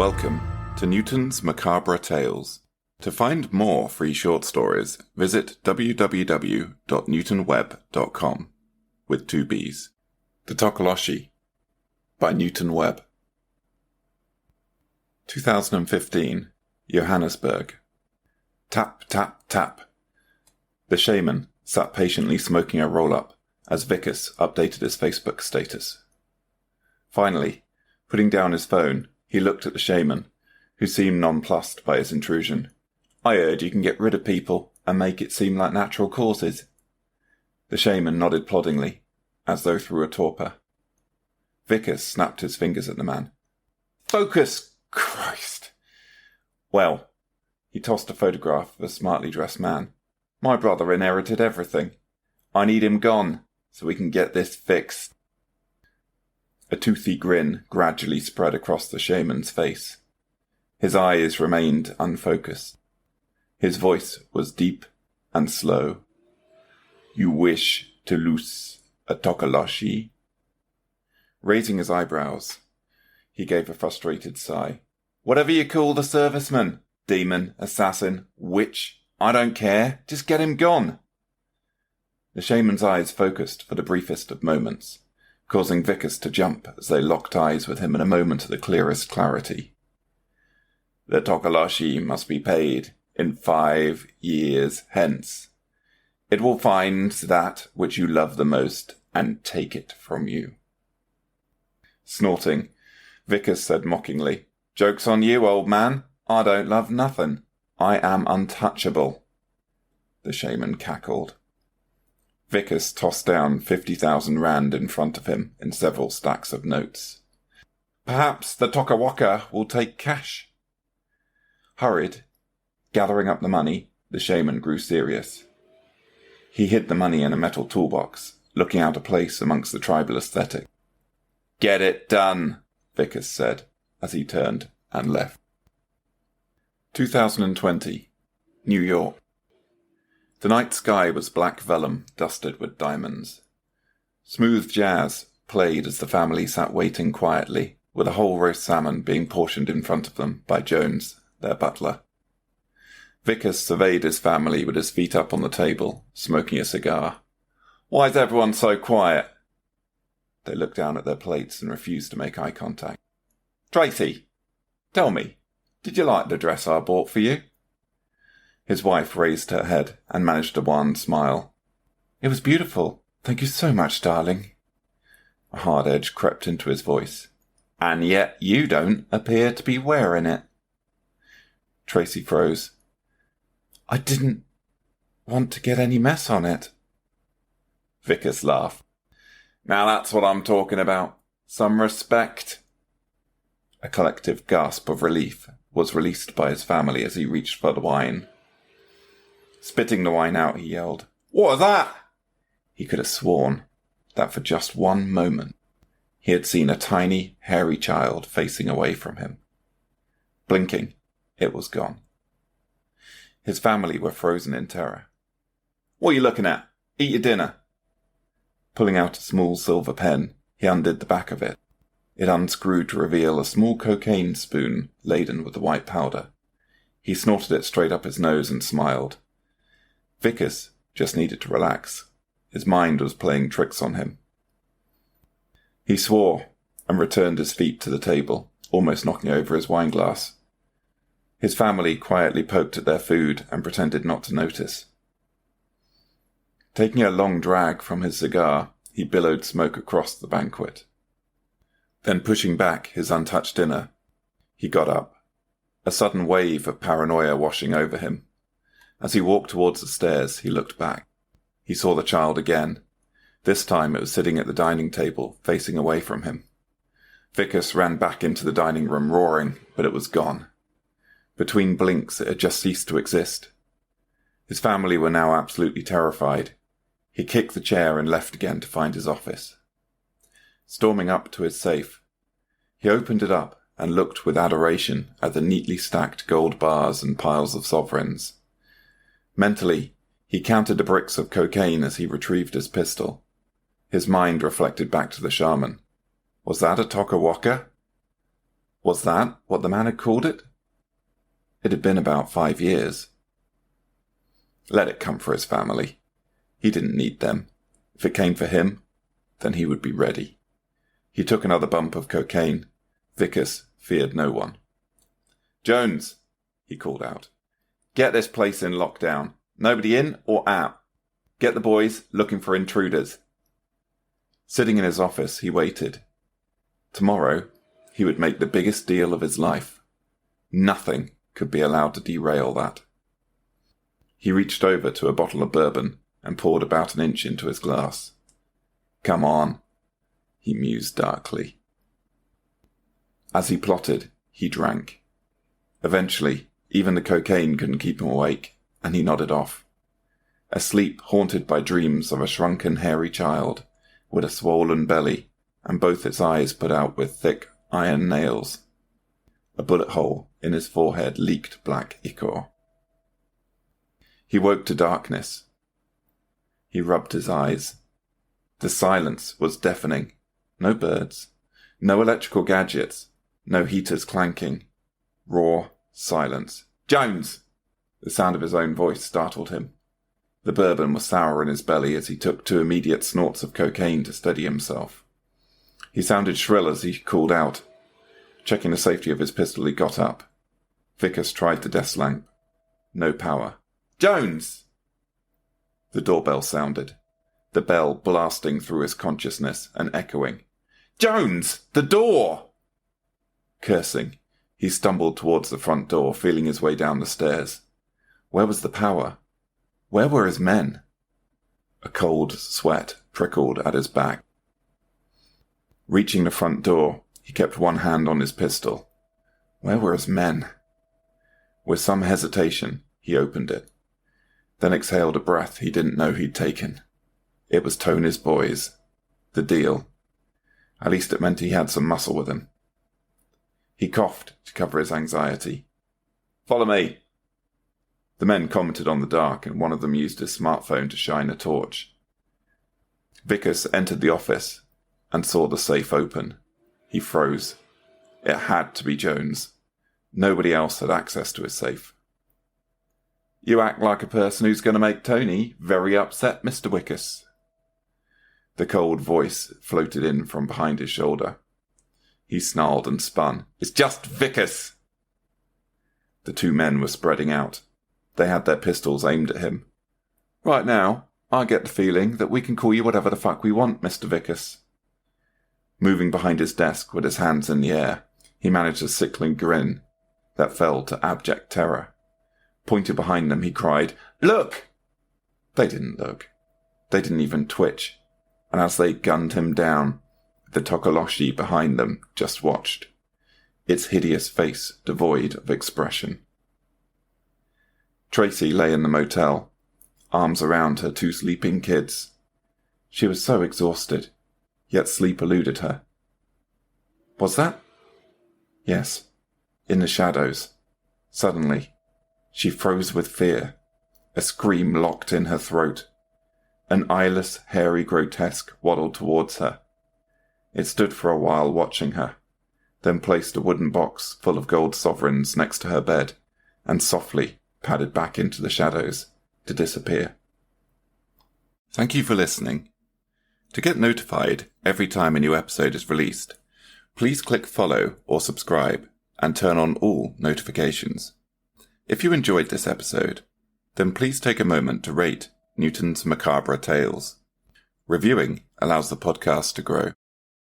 Welcome to Newton's Macabre Tales. To find more free short stories, visit www.newtonwebb.com with 2 B's. The Tokoloshe by Newton Webb. 2015, Johannesburg. Tap, tap, tap. The shaman sat patiently smoking a roll-up as Wikus updated his Facebook status. Finally, putting down his phone, he looked at the shaman, who seemed nonplussed by his intrusion. "I heard you can get rid of people and make it seem like natural causes." The shaman nodded ploddingly, as though through a torpor. Wikus snapped his fingers at the man. "Focus! Christ!" "Well," he tossed a photograph of a smartly dressed man. "My brother inherited everything. I need him gone, so we can get this fixed." A toothy grin gradually spread across the shaman's face. His eyes remained unfocused. His voice was deep and slow. "You wish to lose a Tokoloshe?" Raising his eyebrows, he gave a frustrated sigh. "Whatever you call the serviceman, demon, assassin, witch, I don't care. Just get him gone." The shaman's eyes focused for the briefest of moments, causing Wikus to jump as they locked eyes with him in a moment of the clearest clarity. "The Tokoloshe must be paid in 5 years hence. It will find that which you love the most and take it from you." Snorting, Wikus said mockingly, "Joke's on you, old man. I don't love nothing. I am untouchable." The shaman cackled. Wikus tossed down 50,000 rand in front of him in several stacks of notes. "Perhaps the Tokawaka will take cash." Hurried, gathering up the money, the shaman grew serious. He hid the money in a metal toolbox, looking out of place amongst the tribal aesthetic. "Get it done," Wikus said, as he turned and left. 2020, New York. The night sky was black vellum dusted with diamonds. Smooth jazz played as the family sat waiting quietly, with a whole roast salmon being portioned in front of them by Jones, their butler. Wikus surveyed his family with his feet up on the table, smoking a cigar. "Why's everyone so quiet?" They looked down at their plates and refused to make eye contact. "Tracy, tell me, did you like the dress I bought for you?" His wife raised her head and managed a wan smile. "It was beautiful. Thank you so much, darling." A hard edge crept into his voice. "And yet you don't appear to be wearing it." Tracy froze. "I didn't want to get any mess on it." Wikus laughed. "Now that's what I'm talking about. Some respect." A collective gasp of relief was released by his family as he reached for the wine. Spitting the wine out, he yelled, "What is that?" He could have sworn that for just one moment he had seen a tiny, hairy child facing away from him. Blinking, it was gone. His family were frozen in terror. "What are you looking at? Eat your dinner." Pulling out a small silver pen, he undid the back of it. It unscrewed to reveal a small cocaine spoon laden with the white powder. He snorted it straight up his nose and smiled. Wikus just needed to relax. His mind was playing tricks on him. He swore and returned his feet to the table, almost knocking over his wineglass. His family quietly poked at their food and pretended not to notice. Taking a long drag from his cigar, he billowed smoke across the banquet. Then pushing back his untouched dinner, he got up, a sudden wave of paranoia washing over him. As he walked towards the stairs, he looked back. He saw the child again. This time it was sitting at the dining table, facing away from him. Wikus ran back into the dining room, roaring, but it was gone. Between blinks, it had just ceased to exist. His family were now absolutely terrified. He kicked the chair and left again to find his office. Storming up to his safe, he opened it up and looked with adoration at the neatly stacked gold bars and piles of sovereigns. Mentally, he counted the bricks of cocaine as he retrieved his pistol. His mind reflected back to the shaman. Was that a Tokawaka? Was that what the man had called it? It had been about 5 years. Let it come for his family. He didn't need them. If it came for him, then he would be ready. He took another bump of cocaine. Wikus feared no one. "Jones," he called out. "Get this place in lockdown. Nobody in or out. Get the boys looking for intruders." Sitting in his office, he waited. Tomorrow, he would make the biggest deal of his life. Nothing could be allowed to derail that. He reached over to a bottle of bourbon and poured about an inch into his glass. "Come on," he mused darkly. As he plotted, he drank. Eventually, even the cocaine couldn't keep him awake, and he nodded off. Asleep, haunted by dreams of a shrunken, hairy child with a swollen belly and both its eyes put out with thick iron nails. A bullet hole in his forehead leaked black ichor. He woke to darkness. He rubbed his eyes. The silence was deafening. No birds, no electrical gadgets, no heaters clanking. Raw silence. "Jones!" The sound of his own voice startled him. The bourbon was sour in his belly as he took 2 immediate snorts of cocaine to steady himself. He sounded shrill as he called out. Checking the safety of his pistol, he got up. Wikus tried the desk lamp. No power. "Jones!" The doorbell sounded, the bell blasting through his consciousness and echoing. "Jones! The door!" Cursing, he stumbled towards the front door, feeling his way down the stairs. Where was the power? Where were his men? A cold sweat prickled at his back. Reaching the front door, he kept one hand on his pistol. Where were his men? With some hesitation, he opened it, then exhaled a breath he didn't know he'd taken. It was Tony's boys. The deal. At least it meant he had some muscle with him. He coughed to cover his anxiety. "Follow me." The men commented on the dark, and one of them used his smartphone to shine a torch. Wikus entered the office and saw the safe open. He froze. It had to be Jones. Nobody else had access to his safe. "You act like a person who's going to make Tony very upset, Mr. Wikus." The cold voice floated in from behind his shoulder. He snarled and spun. "It's just Wikus!" The 2 men were spreading out. They had their pistols aimed at him. "Right now, I get the feeling that we can call you whatever the fuck we want, Mr. Wikus." Moving behind his desk with his hands in the air, he managed a sickling grin that fell to abject terror. Pointed behind them, he cried, "Look!" They didn't look. They didn't even twitch. And as they gunned him down, the Tokoloshe behind them just watched, its hideous face devoid of expression. Tracy lay in the motel, arms around her 2 sleeping kids. She was so exhausted, yet sleep eluded her. Was that? Yes, in the shadows. Suddenly, she froze with fear. A scream locked in her throat. An eyeless, hairy grotesque waddled towards her. It stood for a while watching her, then placed a wooden box full of gold sovereigns next to her bed, and softly padded back into the shadows to disappear. Thank you for listening. To get notified every time a new episode is released, please click follow or subscribe and turn on all notifications. If you enjoyed this episode, then please take a moment to rate Newton's Macabre Tales. Reviewing allows the podcast to grow.